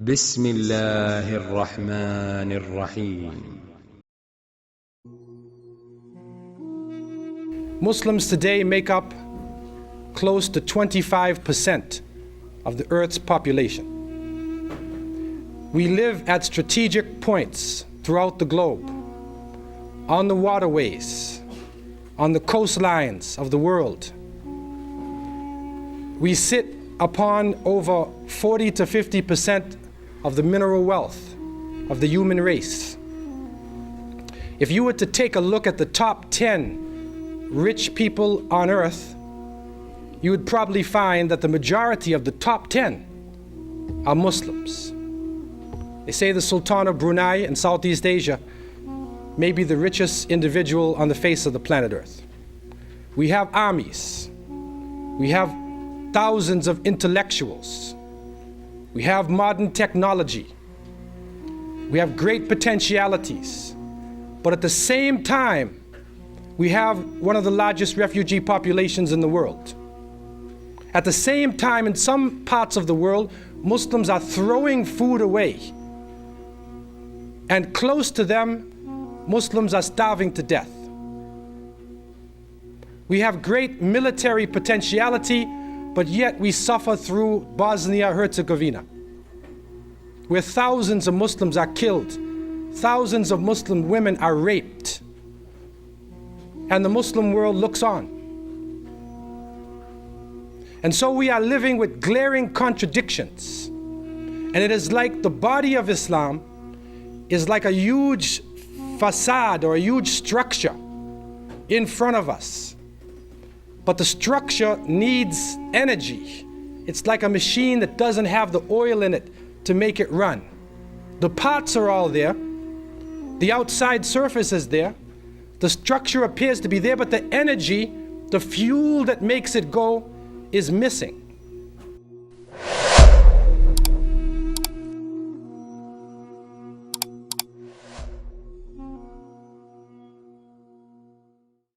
بسم الله الرحمن الرحيم. Muslims today make up close to 25% of the Earth's population. We live at strategic points throughout the globe, on the waterways, on the coastlines of the world. We sit upon over 40 to 50% of the mineral wealth of the human race. If you were to take a look at the top 10 rich people on earth, you would probably find that the majority of the top 10 are Muslims. They say the Sultan of Brunei in Southeast Asia may be the richest individual on the face of the planet Earth. We have armies. We have thousands of intellectuals. We have modern technology. We have great potentialities. But at the same time, we have one of the largest refugee populations in the world. At the same time, in some parts of the world, Muslims are throwing food away. And close to them, Muslims are starving to death. We have great military potentiality, but yet we suffer through Bosnia-Herzegovina, where thousands of Muslims are killed, thousands of Muslim women are raped, and the Muslim world looks on. And so we are living with glaring contradictions. And it is like the body of Islam is like a huge facade or a huge structure in front of us. But the structure needs energy. It's like a machine that doesn't have the oil in it to make it run. The parts are all there. The outside surface is there. The structure appears to be there, but the energy, the fuel that makes it go, is missing.